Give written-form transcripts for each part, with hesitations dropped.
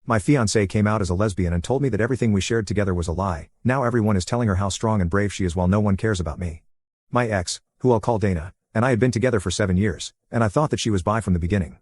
My fiance came out as a lesbian and told me that everything we shared together was a lie. Now everyone is telling her how strong and brave she is while no one cares about me. My ex, who I'll call Dana, and I had been together for 7 years, and I thought that she was bi from the beginning.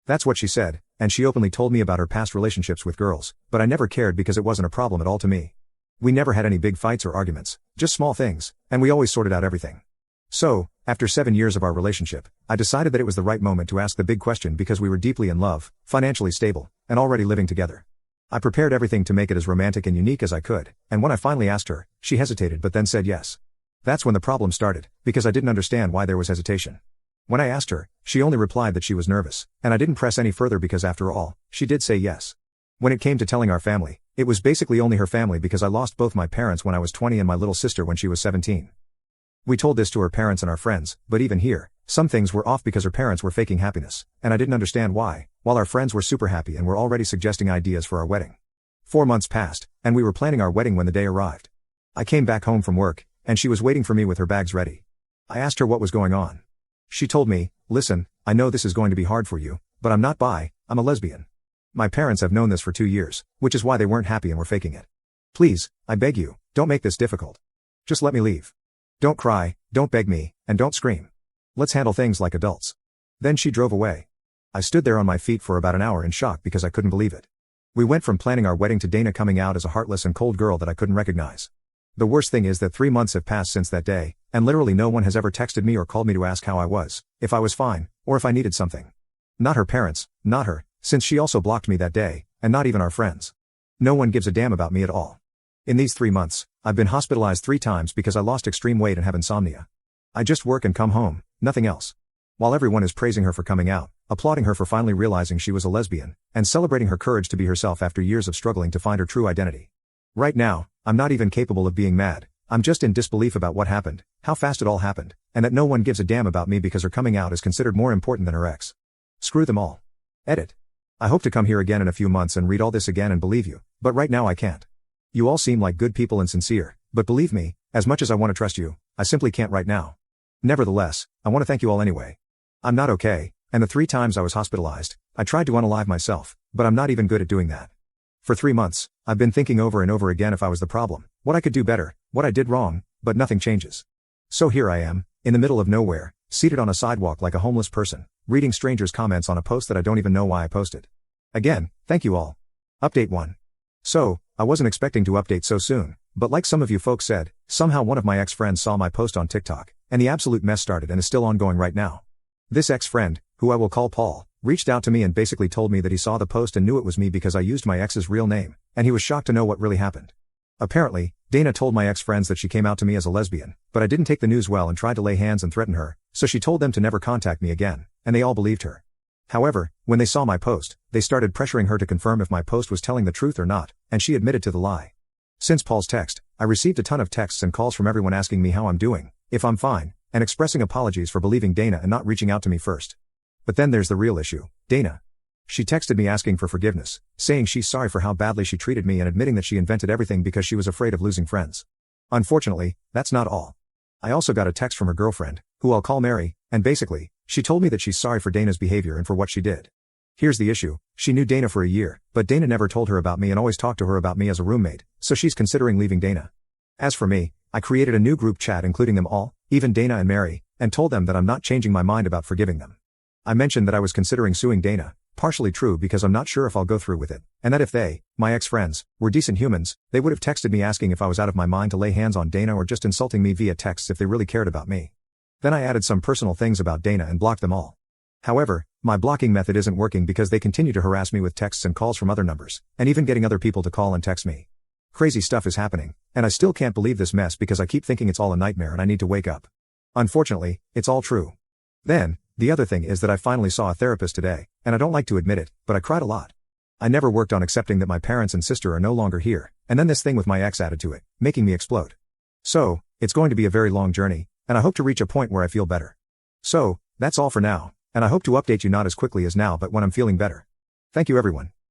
That's what she said, and she openly told me about her past relationships with girls, but I never cared because it wasn't a problem at all to me. We never had any big fights or arguments, just small things, and we always sorted out everything. So, after 7 years of our relationship, I decided that it was the right moment to ask the big question because we were deeply in love, financially stable, and already living together. I prepared everything to make it as romantic and unique as I could, and when I finally asked her, she hesitated but then said yes. That's when the problem started, because I didn't understand why there was hesitation. When I asked her, she only replied that she was nervous, and I didn't press any further because after all, she did say yes. When it came to telling our family, it was basically only her family because I lost both my parents when I was 20 and my little sister when she was 17. We told this to her parents and our friends, but even here, some things were off because her parents were faking happiness, and I didn't understand why, while our friends were super happy and were already suggesting ideas for our wedding. 4 months passed, and we were planning our wedding when the day arrived. I came back home from work, and she was waiting for me with her bags ready. I asked her what was going on. She told me, "Listen, I know this is going to be hard for you, but I'm not bi, I'm a lesbian. My parents have known this for 2 years, which is why they weren't happy and were faking it. Please, I beg you, don't make this difficult. Just let me leave. Don't cry, don't beg me, and don't scream. Let's handle things like adults." Then she drove away. I stood there on my feet for about an hour in shock because I couldn't believe it. We went from planning our wedding to Dana coming out as a heartless and cold girl that I couldn't recognize. The worst thing is that 3 months have passed since that day, and literally no one has ever texted me or called me to ask how I was, if I was fine, or if I needed something. Not her parents, not her, since she also blocked me that day, and not even our friends. No one gives a damn about me at all. In these 3 months, I've been hospitalized 3 times because I lost extreme weight and have insomnia. I just work and come home, nothing else. While everyone is praising her for coming out, applauding her for finally realizing she was a lesbian, and celebrating her courage to be herself after years of struggling to find her true identity. Right now, I'm not even capable of being mad, I'm just in disbelief about what happened, how fast it all happened, and that no one gives a damn about me because her coming out is considered more important than her ex. Screw them all. Edit. I hope to come here again in a few months and read all this again and believe you, but right now I can't. You all seem like good people and sincere, but believe me, as much as I want to trust you, I simply can't right now. Nevertheless, I want to thank you all anyway. I'm not okay, and the 3 times I was hospitalized, I tried to unalive myself, but I'm not even good at doing that. For 3 months, I've been thinking over and over again if I was the problem, what I could do better, what I did wrong, but nothing changes. So here I am, in the middle of nowhere, seated on a sidewalk like a homeless person, reading strangers' comments on a post that I don't even know why I posted. Again, thank you all. Update 1. So, I wasn't expecting to update so soon, but like some of you folks said, somehow one of my ex-friends saw my post on TikTok, and the absolute mess started and is still ongoing right now. This ex-friend, who I will call Paul, reached out to me and basically told me that he saw the post and knew it was me because I used my ex's real name, and he was shocked to know what really happened. Apparently, Dana told my ex-friends that she came out to me as a lesbian, but I didn't take the news well and tried to lay hands and threaten her, so she told them to never contact me again, and they all believed her. However, when they saw my post, they started pressuring her to confirm if my post was telling the truth or not, and she admitted to the lie. Since Paul's text, I received a ton of texts and calls from everyone asking me how I'm doing, if I'm fine, and expressing apologies for believing Dana and not reaching out to me first. But then there's the real issue, Dana. She texted me asking for forgiveness, saying she's sorry for how badly she treated me and admitting that she invented everything because she was afraid of losing friends. Unfortunately, that's not all. I also got a text from her girlfriend, who I'll call Mary, and basically, she told me that she's sorry for Dana's behavior and for what she did. Here's the issue, she knew Dana for a year, but Dana never told her about me and always talked to her about me as a roommate, so she's considering leaving Dana. As for me, I created a new group chat including them all, even Dana and Mary, and told them that I'm not changing my mind about forgiving them. I mentioned that I was considering suing Dana, partially true because I'm not sure if I'll go through with it, and that if they, my ex-friends, were decent humans, they would have texted me asking if I was out of my mind to lay hands on Dana or just insulting me via texts if they really cared about me. Then I added some personal things about Dana and blocked them all. However, my blocking method isn't working because they continue to harass me with texts and calls from other numbers, and even getting other people to call and text me. Crazy stuff is happening, and I still can't believe this mess because I keep thinking it's all a nightmare and I need to wake up. Unfortunately, it's all true. Then, the other thing is that I finally saw a therapist today, and I don't like to admit it, but I cried a lot. I never worked on accepting that my parents and sister are no longer here, and then this thing with my ex added to it, making me explode. So, it's going to be a very long journey, and I hope to reach a point where I feel better. So, that's all for now, and I hope to update you not as quickly as now but when I'm feeling better. Thank you everyone.